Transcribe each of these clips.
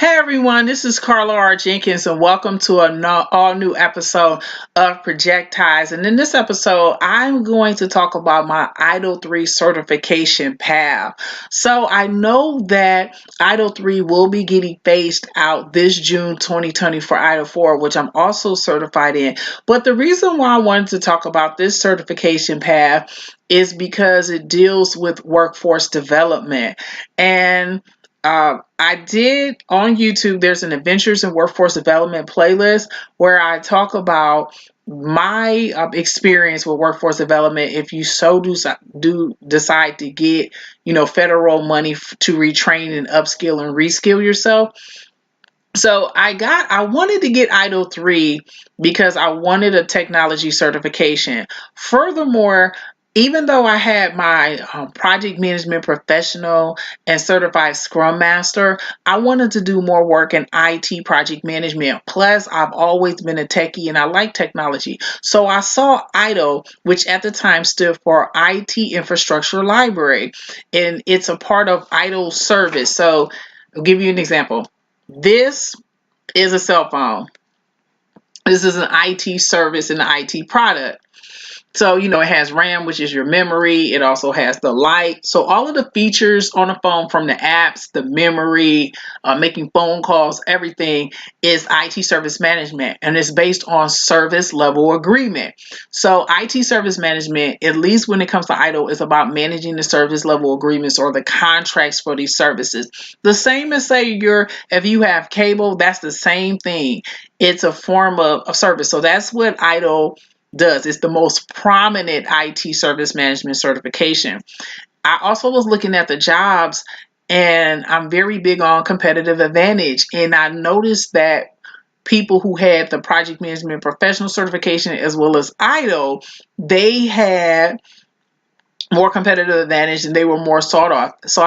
Hey everyone, this is Carla R. Jenkins, and welcome to an all new episode of Projectized. And in this episode, I'm going to talk about my ITIL3 certification path. So I know that ITIL3 will be getting phased out this June 2020 for ITIL4, which I'm also certified in. But the reason why I wanted to talk about this certification path is because it deals with workforce development. And I did on YouTube, there's an Adventures in Workforce Development playlist where I talk about my experience with workforce development if you do decide to get federal money to retrain and upskill and reskill yourself. So I wanted to get ITIL3 because I wanted a technology certification. Furthermore, even though I had my project management professional and certified scrum master, I wanted to do more work in IT project management. Plus, I've always been a techie and I like technology. So I saw ITIL, which at the time stood for IT Infrastructure Library, and it's a part of ITIL service. So I'll give you an example. This is a cell phone. This is an IT service and an IT product. So, it has RAM, which is your memory. It also has the light. So all of the features on the phone, from the apps, the memory, making phone calls, everything is IT service management. And it's based on service level agreement. So IT service management, at least when it comes to ITIL, is about managing the service level agreements or the contracts for these services. The same as say if you have cable, that's the same thing. It's a form of service. So that's what ITIL does. It's the most prominent IT service management certification. I also was looking at the jobs, and I'm very big on competitive advantage. And I noticed that people who had the project management professional certification as well as ITIL, they had more competitive advantage and they were more sought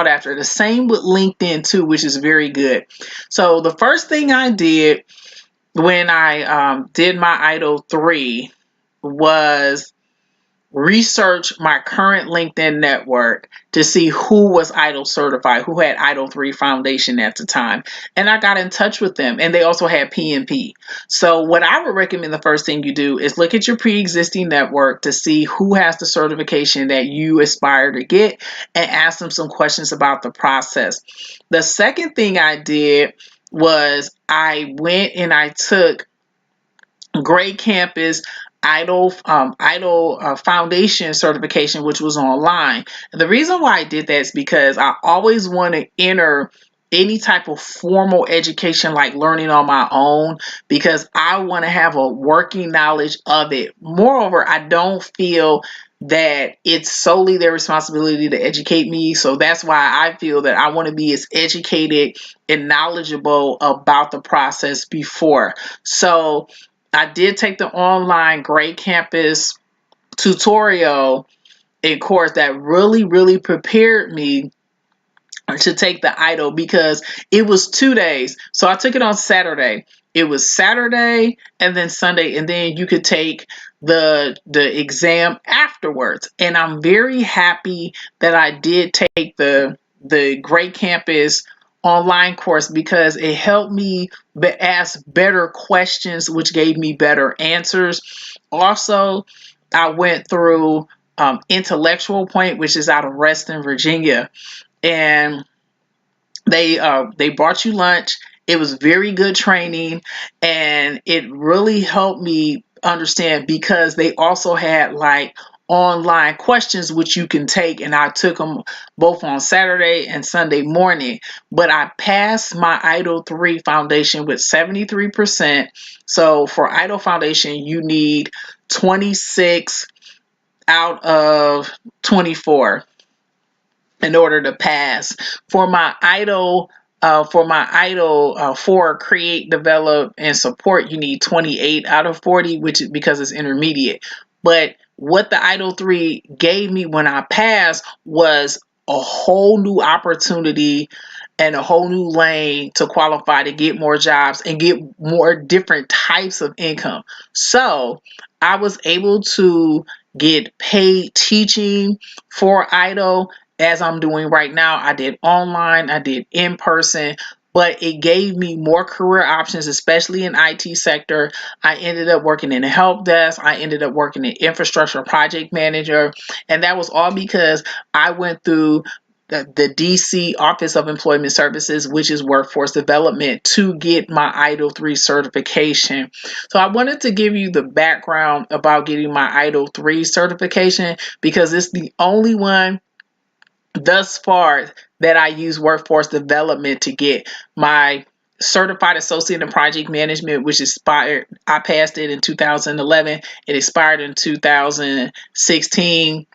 after. The same with LinkedIn too, which is very good. So the first thing I did when I did my ITIL3 was research my current LinkedIn network to see who was ITIL certified, who had ITIL3 Foundation at the time. And I got in touch with them, and they also had PMP. So what I would recommend, the first thing you do is look at your pre-existing network to see who has the certification that you aspire to get and ask them some questions about the process. The second thing I did was I went and I took Great Campus ITIL Foundation certification, which was online. And the reason why I did that is because I always want to enter any type of formal education, like learning on my own, because I want to have a working knowledge of it. Moreover, I don't feel that it's solely their responsibility to educate me. So that's why I feel that I want to be as educated and knowledgeable about the process before. So I did take the online Great Campus tutorial and course that really, really prepared me to take the ITIL, because it was 2 days. So I took it on Saturday. It was Saturday and then Sunday, and then you could take the exam afterwards. And I'm very happy that I did take the Great Campus online course, because it helped me ask better questions, which gave me better answers. Also, I went through Intellectual Point, which is out of Reston, Virginia, and they brought you lunch. It was very good training, and it really helped me understand, because they also had like online questions which you can take, and I took them both on Saturday and Sunday morning. But I passed my ITIL3 Foundation with 73%. So for ITIL Foundation, you need 26 out of 24 in order to pass. For my ITIL for create, develop, and support, you need 28 out of 40, which is because it's intermediate. But what the ITIL3 gave me when I passed was a whole new opportunity and a whole new lane to qualify to get more jobs and get more different types of income. So I was able to get paid teaching for ITIL, as I'm doing right now. I did online, I did in person, but it gave me more career options, especially in IT sector. I ended up working in the help desk. I ended up working in infrastructure project manager. And that was all because I went through the DC Office of Employment Services, which is workforce development, to get my ITIL3 certification. So I wanted to give you the background about getting my ITIL3 certification because it's the only one thus far that I use workforce development to get. My certified associate in project management, which expired, I passed it in 2011. It expired in 2016.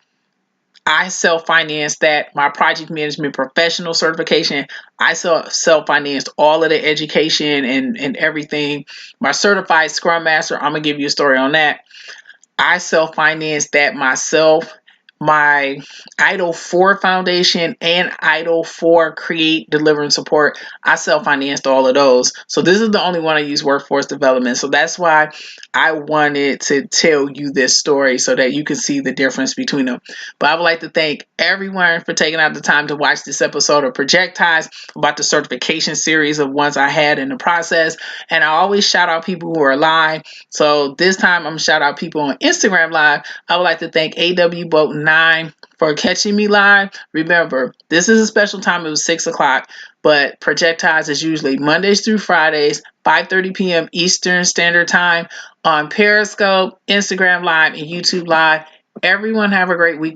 I self-financed that. My project management professional certification, I self-financed all of the education and everything. My certified scrum master, I'm gonna give you a story on that. I self-financed that myself. My ITIL3 Foundation and ITIL3 Create, Deliver, and Support, I self-financed all of those. So this is the only one I use workforce development. So that's why I wanted to tell you this story so that you can see the difference between them. But I would like to thank everyone for taking out the time to watch this episode of Projectized about the certification series of ones I had in the process. And I always shout out people who are live. So this time I'm going to shout out people on Instagram Live. I would like to thank AW Boat 9 for catching me live. Remember, this is a special time. It was 6 o'clock, but Projectized is usually Mondays through Fridays, 5:30 p.m. Eastern Standard Time on Periscope, Instagram Live, and YouTube Live. Everyone have a great week.